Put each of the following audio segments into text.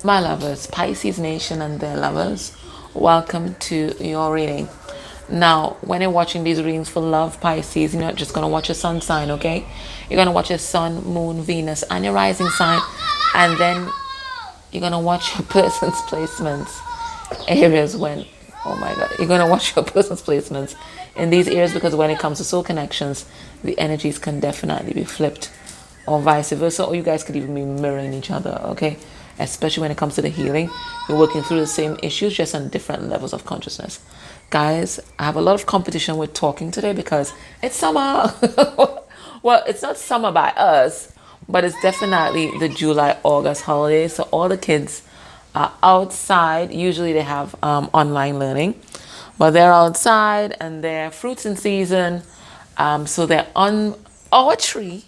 My lovers, Pisces Nation and their lovers, welcome to your reading. Now, when you're watching these readings for love, Pisces, you're not just going to watch your sun sign, okay? You're going to watch your sun, moon, Venus, and your rising sign, and then you're going to watch your person's placements, areas when, oh my God, you're going to watch your person's placements in these areas because when it comes to soul connections, the energies can definitely be flipped or vice versa, or you guys could even be mirroring each other, okay? Especially when it comes to the healing, you're working through the same issues just on different levels of consciousness. Guys, I have a lot of competition with talking today because it's summer. Well, it's not summer by us, but it's definitely the July August holiday, so all the kids are outside. Usually they have online learning, but they're outside and they're fruits in season, so they're on our tree.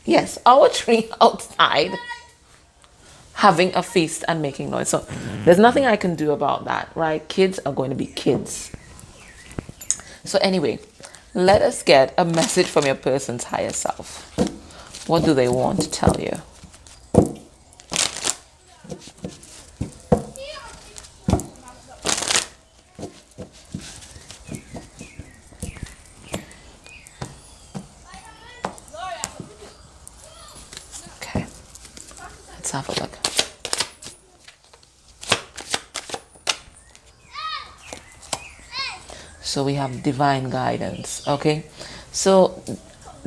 Yes, our tree outside having a feast and making noise. So there's nothing I can do about that, right? Kids are going to be kids. So anyway, let us get a message from your person's higher self. What do they want to tell you? Okay, let's have a look. So we have divine guidance, okay? So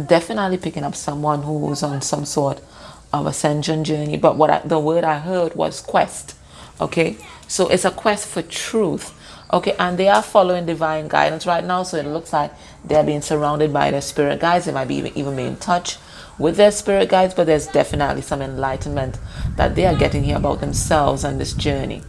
definitely picking up someone who's on some sort of ascension journey, but the word I heard was quest, okay? So it's a quest for truth, okay? And they are following divine guidance right now, so it looks like they're being surrounded by their spirit guides. They might be even be in touch with their spirit guides, but there's definitely some enlightenment that they are getting here about themselves and this journey.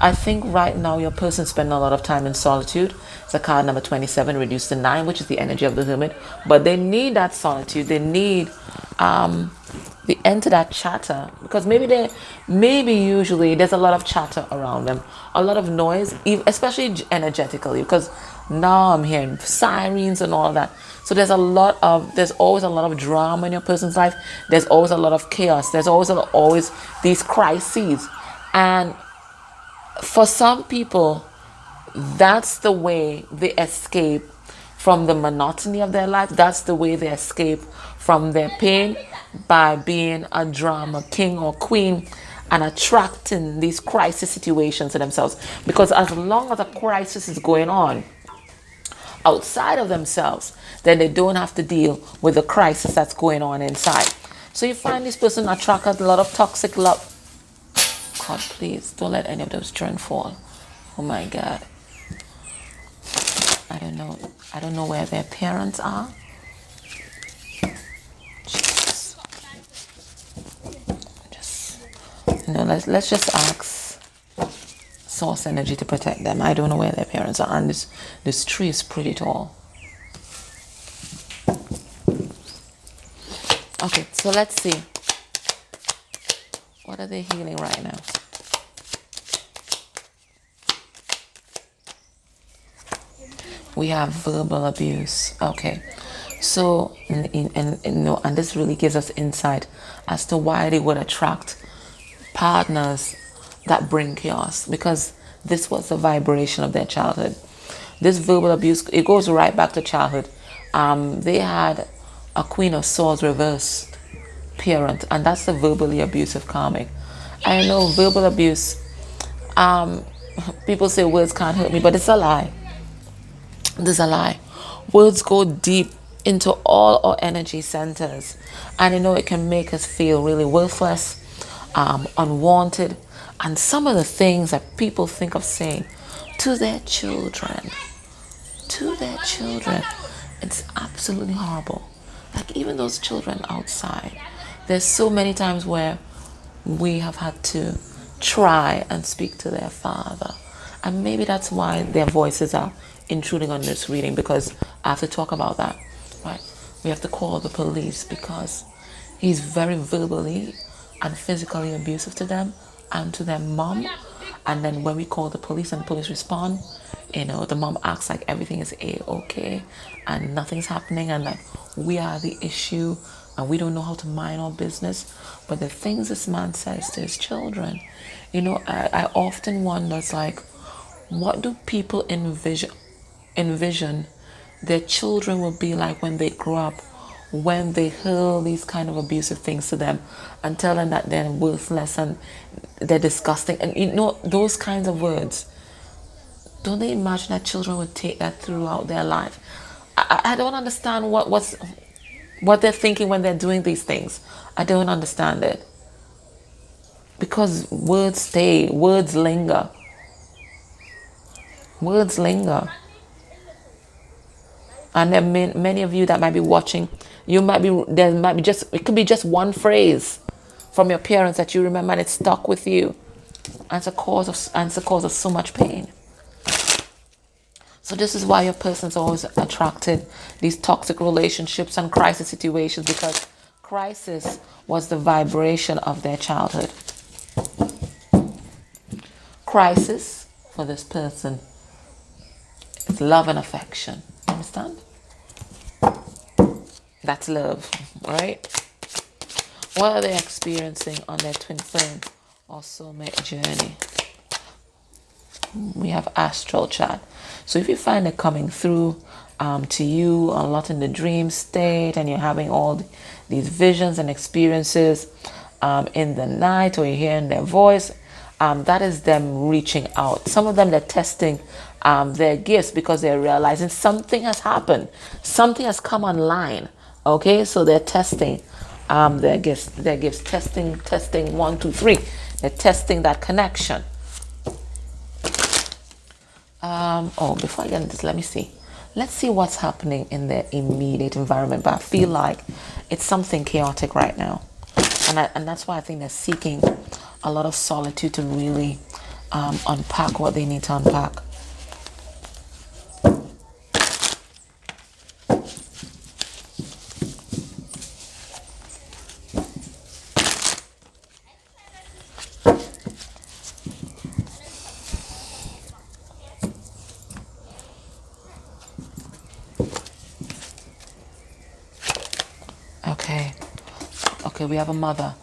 I think right now your person spending a lot of time in solitude. It's a card number 27, reduced to 9, which is the energy of the hermit. But they need that solitude. They need the end to that chatter. Because maybe usually there's a lot of chatter around them. A lot of noise, especially energetically. Because now I'm hearing sirens and all that. So there's always a lot of drama in your person's life. There's always a lot of chaos. There's always these crises. And for some people, that's the way they escape from the monotony of their life. That's the way they escape from their pain, by being a drama king or queen and attracting these crisis situations to themselves. Because as long as a crisis is going on outside of themselves, then they don't have to deal with the crisis that's going on inside. So you find this person attract a lot of toxic love. God, please don't let any of those children fall. Oh my God. I don't know where their parents are. Jesus. Let's just ask source energy to protect them. I don't know where their parents are, and this tree is pretty tall. Okay, so let's see. What are they healing right now? We have verbal abuse. Okay, so and this really gives us insight as to why they would attract partners that bring chaos, because this was the vibration of their childhood. This verbal abuse, it goes right back to childhood. They had a Queen of Swords reversed parent, and that's the verbally abusive karmic. I know verbal abuse, people say words can't hurt me, but it's a lie. There's a lie. Words go deep into all our energy centers, and it can make us feel really worthless, unwanted, and some of the things that people think of saying to their children, it's absolutely horrible. Like even those children outside, there's so many times where we have had to try and speak to their father, and maybe that's why their voices are intruding on this reading, because I have to talk about that, right? We have to call the police because he's very verbally and physically abusive to them and to their mom. And then when we call the police and the police respond, the mom acts like everything is A-okay and nothing's happening, and like we are the issue, and we don't know how to mind our business. But the things this man says to his children, I often wonder, it's like, what do people envision their children will be like when they grow up, when they hurl these kind of abusive things to them and tell them that they're worthless and they're disgusting, and those kinds of words. Don't they imagine that children would take that throughout their life? I don't understand what they're thinking when they're doing these things. I don't understand it. Because words stay, words linger. Words linger. And there are many of you that might be watching, it could be just one phrase from your parents that you remember and it stuck with you. And it's a cause of so much pain. So this is why your person's always attracted these toxic relationships and crisis situations, because crisis was the vibration of their childhood. Crisis for this person is love and affection. Understand? That's love, right? What are they experiencing on their twin flame or soulmate journey? We have astral chat. So if you find it coming through to you a lot in the dream state, and you're having all these visions and experiences in the night, or you're hearing their voice, that is them reaching out. Some of them, they're testing their gifts because they're realizing something has happened. Something has come online. Okay, so they're testing their gifts, testing 1, 2, 3. They're testing that connection. Before I get into this, let me see. Let's see what's happening in their immediate environment. But I feel like it's something chaotic right now. And that's why I think they're seeking a lot of solitude to really unpack what they need to unpack. Okay, we have a mother,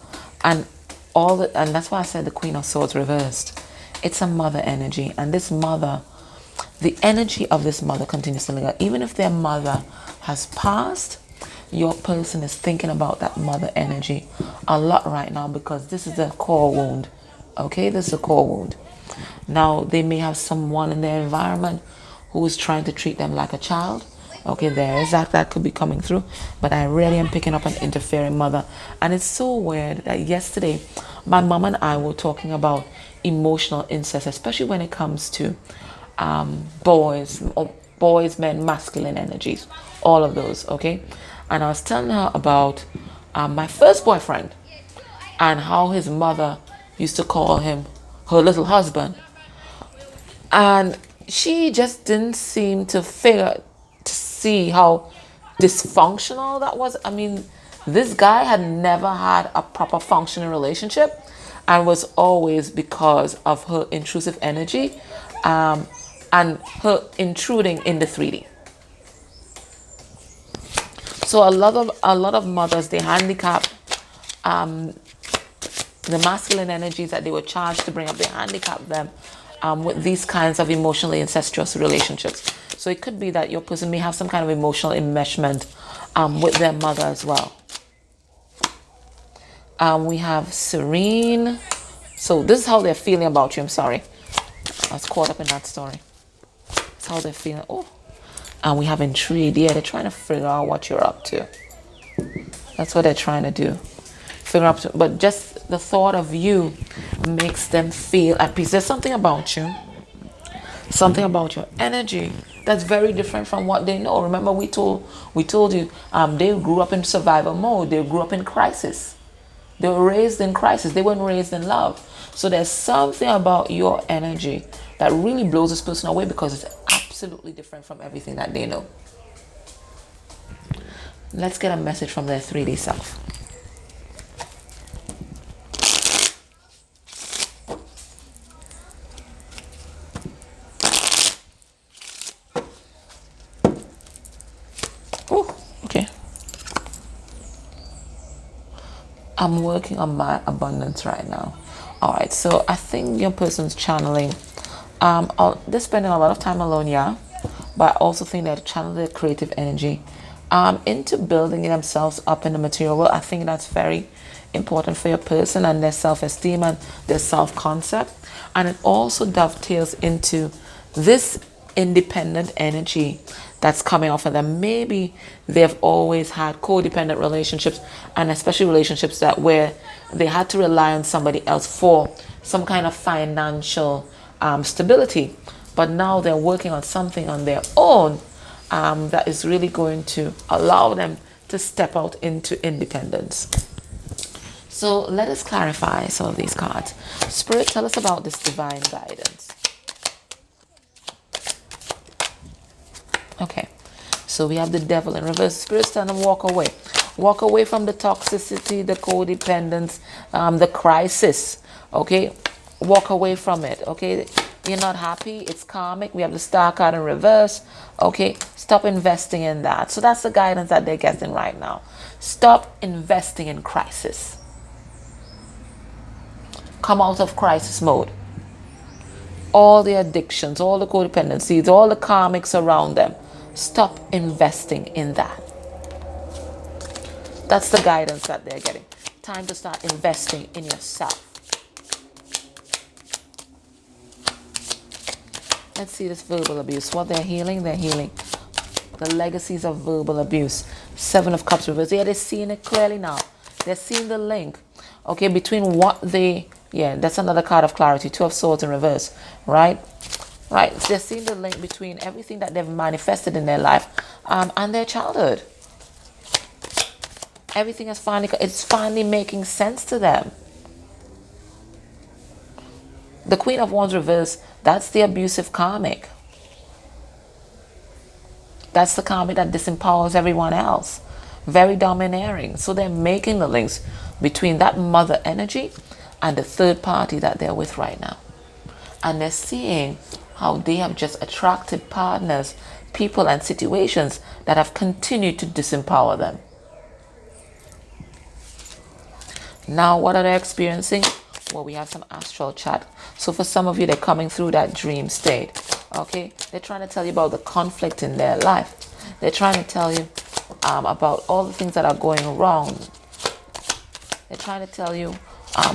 and that's why I said the Queen of Swords reversed. It's a mother energy, and this mother, the energy of this mother continues to linger. Even if their mother has passed, your person is thinking about that mother energy a lot right now, because this is a core wound. Okay, this is a core wound. Now, they may have someone in their environment who is trying to treat them like a child. Okay, there is that could be coming through, but I really am picking up an interfering mother. And it's so weird that yesterday my mom and I were talking about emotional incest, especially when it comes to boys, men, masculine energies, all of those. Okay, and I was telling her about my first boyfriend and how his mother used to call him her little husband, and she just didn't seem to see how dysfunctional that was. I mean, this guy had never had a proper functioning relationship, and was always because of her intrusive energy and her intruding in the 3D. So a lot of mothers, they handicap the masculine energies that they were charged to bring up. They handicap them with these kinds of emotionally incestuous relationships. So it could be that your person may have some kind of emotional enmeshment with their mother as well. We have Serene. So this is how they're feeling about you. I'm sorry, I was caught up in that story. That's how they're feeling. Oh, and we have Intrigued. Yeah, they're trying to figure out what you're up to. That's what they're trying to do. Figure out, but just the thought of you makes them feel at peace. There's something about you, something about your energy that's very different from what they know. Remember, we told you they grew up in survival mode. They grew up in crisis. They were raised in crisis. They weren't raised in love. So there's something about your energy that really blows this person away, because it's absolutely different from everything that they know. Let's get a message from their 3D self. Oh, okay. I'm working on my abundance right now. All right, so I think your person's channeling. They're spending a lot of time alone, yeah, but I also think they're channeling their creative energy into building themselves up in the material world. I think that's very important for your person and their self-esteem and their self-concept. And it also dovetails into this independent energy that's coming off of them. Maybe they've always had codependent relationships, and especially relationships that where they had to rely on somebody else for some kind of financial stability, but now they're working on something on their own that is really going to allow them to step out into independence. So let us clarify some of these cards. Spirit, tell us about this divine guidance. Okay, so we have the devil in reverse. Spirit's telling them walk away. Walk away from the toxicity, the codependence, the crisis. Okay, walk away from it. Okay, you're not happy. It's karmic. We have the star card in reverse. Okay, stop investing in that. So that's the guidance that they're getting right now. Stop investing in crisis. Come out of crisis mode. All the addictions, all the codependencies, all the karmics around them. Stop investing in that. That's the guidance that they're getting. Time to start investing in yourself. Let's see this verbal abuse. What they're healing the legacies of verbal abuse. 7 of Cups reversed. Yeah, they're seeing it clearly now. They're seeing the link, okay, between what they, yeah, that's another card of clarity. 2 of Swords in reverse, right? Right, they're seeing the link between everything that they've manifested in their life and their childhood. Everything is finally making sense to them. The Queen of Wands reverse, that's the abusive karmic. That's the karmic that disempowers everyone else. Very domineering. So they're making the links between that mother energy and the third party that they're with right now. And they're seeing how they have just attracted partners, people and situations that have continued to disempower them. Now, what are they experiencing? Well, we have some astral chat. So for some of you, they're coming through that dream state. Okay? They're trying to tell you about the conflict in their life. They're trying to tell you about all the things that are going wrong. They're trying to tell you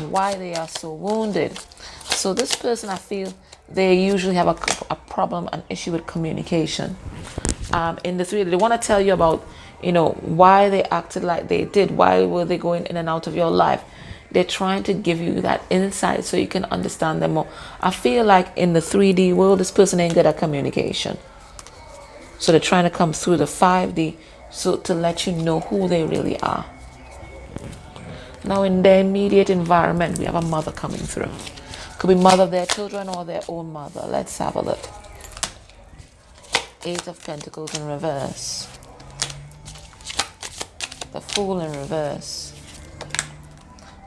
why they are so wounded. So this person, I feel, they usually have a problem, an issue with communication. In the 3, they want to tell you about, why they acted like they did. Why were they going in and out of your life? They're trying to give you that insight so you can understand them more. I feel like in the 3D world, this person ain't good at communication. So they're trying to come through the 5D so to let you know who they really are. Now in their immediate environment, we have a mother coming through. Could be mother of their children or their own mother. Let's have a look. 8 of Pentacles in reverse. The Fool in reverse.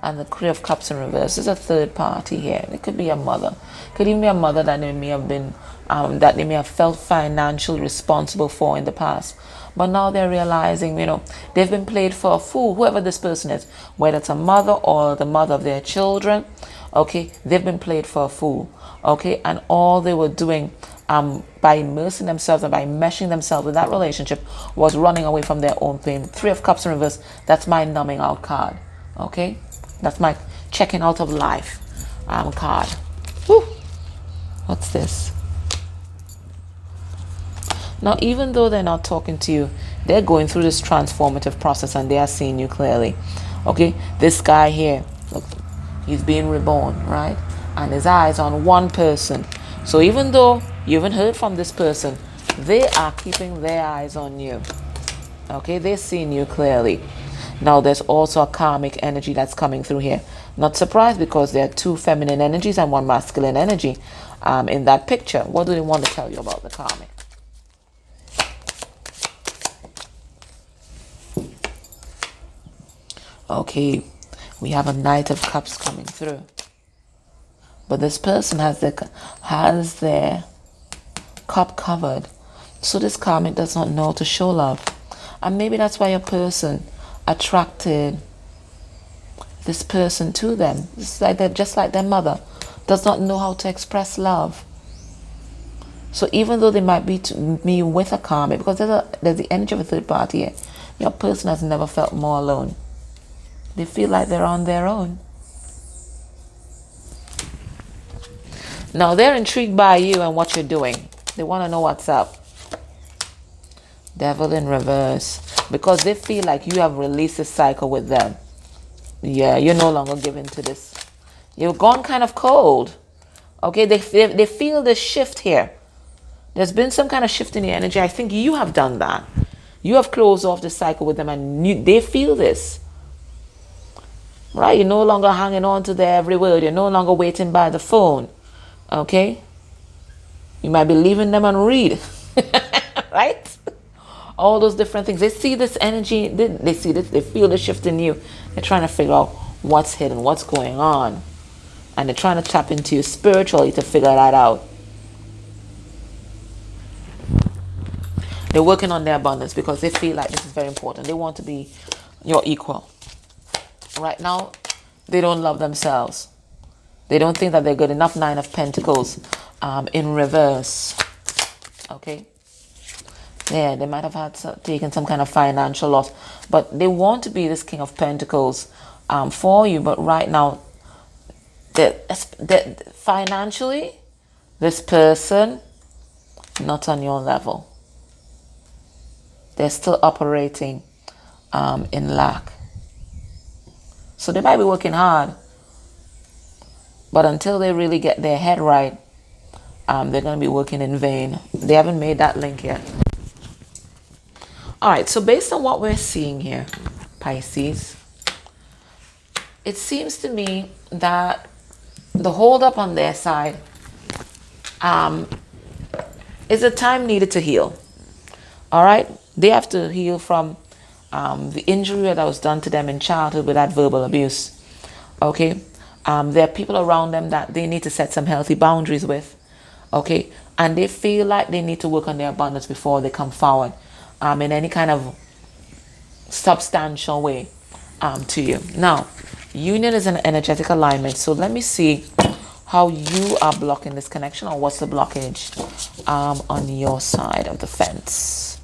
And the Three of Cups in reverse. There's a third party here. It could be a mother. It could even be a mother that they may have been, that they may have felt financially responsible for in the past. But now they're realizing, they've been played for a fool, whoever this person is, whether it's a mother or the mother of their children. Okay, they've been played for a fool. Okay, and all they were doing by immersing themselves and by meshing themselves with that relationship was running away from their own pain. 3 of Cups in reverse, that's my numbing out card. Okay, that's my checking out of life card. Whew. What's this? Now, even though they're not talking to you, they're going through this transformative process and they are seeing you clearly. Okay, this guy here, look, he's being reborn, right? And his eyes on one person. So even though you haven't heard from this person, they are keeping their eyes on you. Okay, they're seeing you clearly. Now there's also a karmic energy that's coming through here. Not surprised, because there are 2 feminine energies and 1 masculine energy in that picture. What do they want to tell you about the karmic? Okay, we have a Knight of Cups coming through. But this person has their cup covered. So this karmic does not know to show love. And maybe that's why your person attracted this person to them. It's like that, just like their mother does not know how to express love. So even though they might be to me with a karmic, because there's the energy of a third party here, your person has never felt more alone. They feel like they're on their own. Now they're intrigued by you and what you're doing. They want to know what's up. Devil in reverse. Because they feel like you have released this cycle with them. Yeah, you're no longer given to this. You've gone kind of cold. Okay, they feel this shift here. There's been some kind of shift in the energy. I think you have done that. You have closed off the cycle with them and they feel this. Right? You're no longer hanging on to their every word. You're no longer waiting by the phone. Okay? You might be leaving them on read. Right? All those different things. They see this energy. They see this. They feel the shift in you. They're trying to figure out what's hidden, what's going on. And they're trying to tap into you spiritually to figure that out. They're working on their abundance because they feel like this is very important. They want to be your equal. Right now, they don't love themselves. They don't think that they're good enough. 9 of Pentacles in reverse. Okay. Yeah, they might have had taken some kind of financial loss. But they want to be this King of Pentacles for you. But right now, that financially, this person, not on your level. They're still operating in lack. So they might be working hard, but until they really get their head right, they're going to be working in vain. They haven't made that link yet. All right, so based on what we're seeing here, Pisces, it seems to me that the hold up on their side is a time needed to heal. All right, they have to heal from the injury that was done to them in childhood with that verbal abuse. Okay, there are people around them that they need to set some healthy boundaries with. Okay, and they feel like they need to work on their abundance before they come forward in any kind of substantial way to you. Now, union is an energetic alignment. So let me see how you are blocking this connection, or what's the blockage on your side of the fence.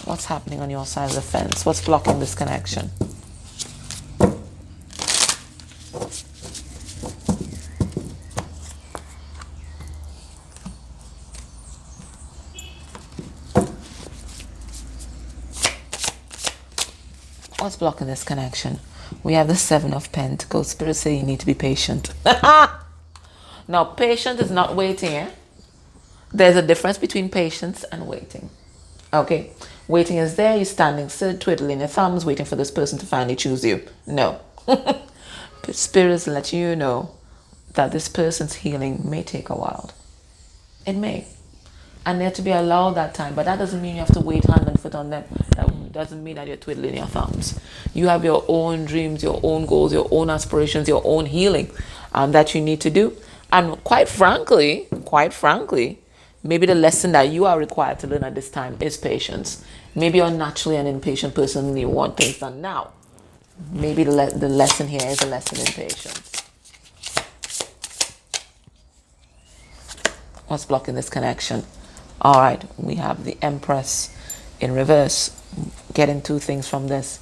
What's happening on your side of the fence? What's blocking this connection? What's blocking this connection? We have the 7 of Pentacles. Spirit say you need to be patient. Now, patient is not waiting. Eh? There's a difference between patience and waiting. Okay? Waiting is there, you're standing still, twiddling your thumbs, waiting for this person to finally choose you. No. Spirits let you know that this person's healing may take a while. It may. And they're to be allowed that time. But that doesn't mean you have to wait hand and foot on them. That doesn't mean that you're twiddling your thumbs. You have your own dreams, your own goals, your own aspirations, your own healing that you need to do. And quite frankly, maybe the lesson that you are required to learn at this time is patience. Maybe you're naturally an impatient person and you want things done now. Maybe the lesson here is a lesson in patience. What's blocking this connection? All right, we have the Empress in reverse. Getting 2 things from this.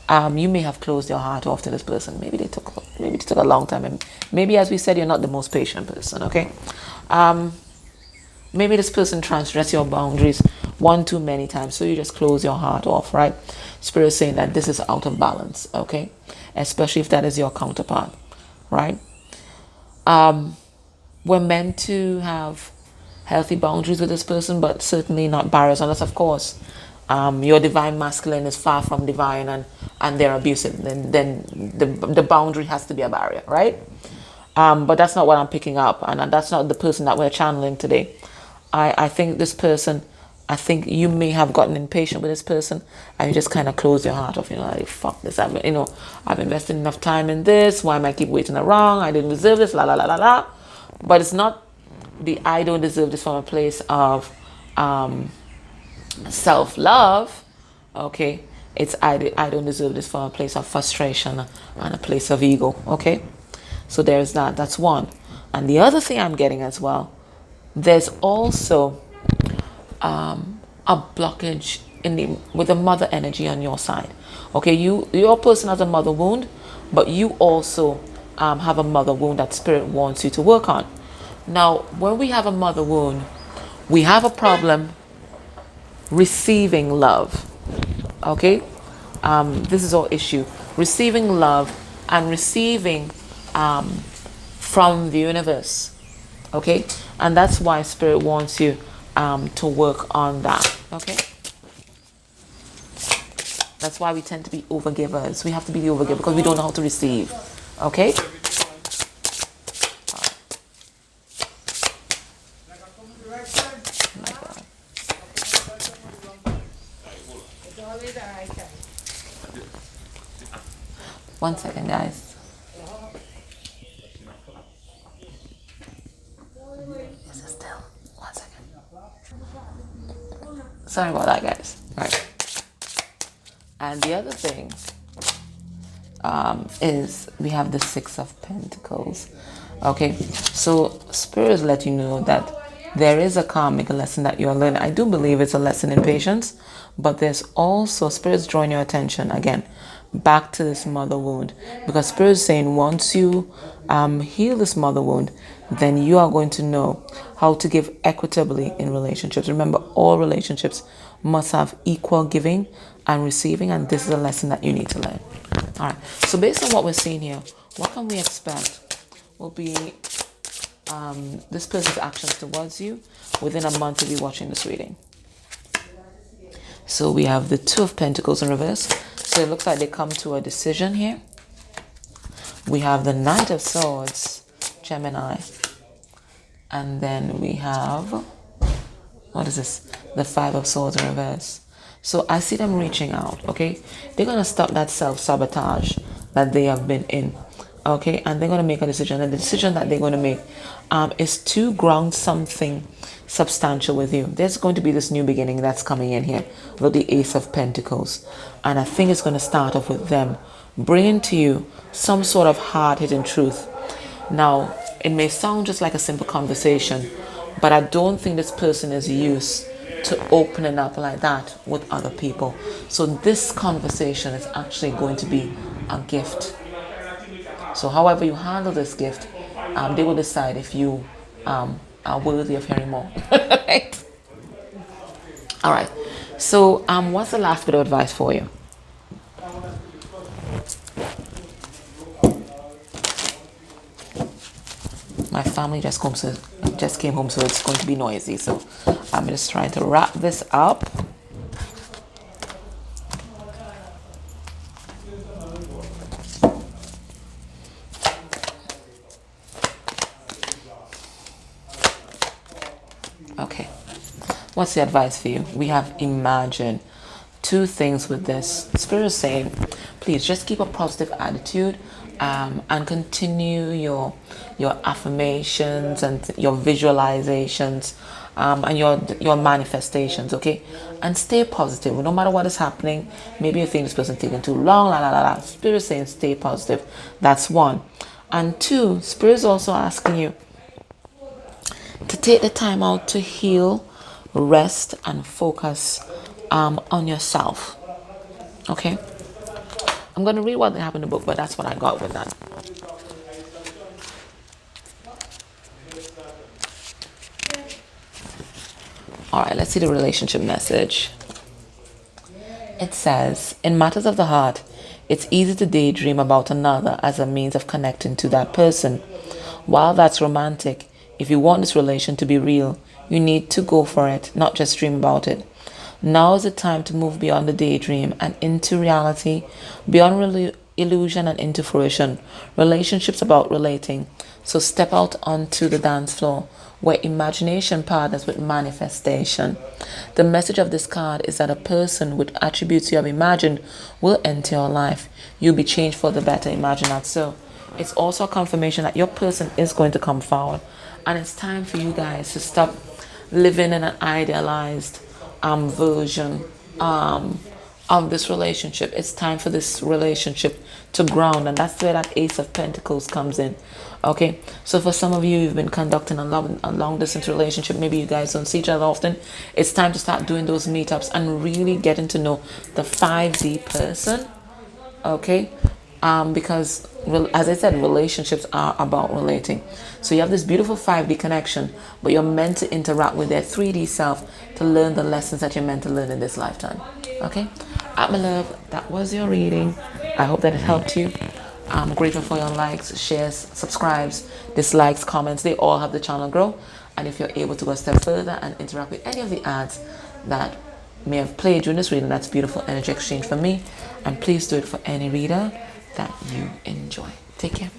You may have closed your heart off to this person. Maybe they took a long time. And maybe, as we said, you're not the most patient person. Okay. Maybe this person transgressed your boundaries one too many times, so you just close your heart off, right? Spirit is saying that this is out of balance, okay? Especially if that is your counterpart, right? We're meant to have healthy boundaries with this person, but certainly not barriers, unless, of course, your divine masculine is far from divine and they're abusive. Then the boundary has to be a barrier, right? But that's not what I'm picking up, and that's not the person that we're channeling today. I think this person, I think you may have gotten impatient with this person and you just kind of close your heart off, like, fuck this, I've invested enough time in this, why am I keep waiting around, I didn't deserve this, la la la la la. But it's not the I don't deserve this from a place of self-love, okay? It's I don't deserve this from a place of frustration and a place of ego. Okay, so there's that. That's one. And the other thing I'm getting as well, there's also a blockage in the with the mother energy on your side. Okay, your person has a mother wound, but you also have a mother wound that spirit wants you to work on. Now, when we have a mother wound, we have a problem receiving love. Okay, this is our issue: receiving love and receiving from the universe. Okay, and that's why spirit wants you to work on that. Okay, that's why we tend to be overgivers. We have to be the overgiver because we don't know how to receive. Okay. My God. One second, guys. Is it still? 1 second. Sorry about that, guys. Right. And the other thing is we have the Six of Pentacles. Okay, so spirits let you know that there is a karmic lesson that you're learning. I do believe it's a lesson in patience, but there's also spirits drawing your attention again back to this mother wound, because spirits saying once you heal this mother wound, then you are going to know how to give equitably in relationships. Remember, all relationships must have equal giving and receiving, and this is a lesson that you need to learn. All right, so based on what we're seeing here, what can we expect will be this person's actions towards you within a month of you watching this reading. So we have the Two of Pentacles in reverse. So it looks like they come to a decision here. We have the Knight of Swords, Gemini. And then we have, what is this? The Five of Swords in reverse. So I see them reaching out, okay? They're going to stop that self-sabotage that they have been in, okay? And they're going to make a decision. And the decision that they're going to make is to ground something substantial with you. There's going to be this new beginning that's coming in here with the Ace of Pentacles. And I think it's going to start off with them bringing to you some sort of hard-hitting truth. Now, it may sound just like a simple conversation, but I don't think this person is used to opening up like that with other people. So this conversation is actually going to be a gift. So however you handle this gift, they will decide if you are worthy of hearing more. Right? All right. So what's the last bit of advice for you? My family just came home, so it's going to be noisy. So I'm just trying to wrap this up. Okay. What's the advice for you? We have imagine. Two things with this. Spirit is saying, please just keep a positive attitude and continue your affirmations and your visualizations and your manifestations, okay? And stay positive. No matter what is happening, maybe you think this person taking too long, Spirit is saying stay positive. That's one. And two, Spirit is also asking you to take the time out to heal, rest, and focus on yourself. Okay? I'm going to read what happened in the book, but that's what I got with that. All right, let's see the relationship message. It says, in matters of the heart, it's easy to daydream about another as a means of connecting to that person. While that's romantic, if you want this relation to be real, you need to go for it, not just dream about it. Now is the time to move beyond the daydream and into reality, beyond illusion and into fruition. Relationships about relating. So step out onto the dance floor where imagination partners with manifestation. The message of this card is that a person with attributes you have imagined will enter your life. You'll be changed for the better. Imagine that. So it's also a confirmation that your person is going to come forward. And it's time for you guys to stop living in an idealized version of this relationship. It's time for this relationship to ground, and that's where that Ace of Pentacles comes in. Okay, so for some of you, you've been conducting a long distance relationship. Maybe you guys don't see each other often. It's time to start doing those meetups and really getting to know the 5D person. Okay, because as I said, relationships are about relating. So you have this beautiful 5D connection, but you're meant to interact with their 3D self to learn the lessons that you're meant to learn in this lifetime. Okay, my love, that was your reading. I hope that it helped you. I'm grateful for your likes, shares, subscribes, dislikes, comments. They all help the channel grow. And if you're able to go a step further and interact with any of the ads that may have played during this reading, that's beautiful energy exchange for me. And please do it for any reader that you enjoy. Take care.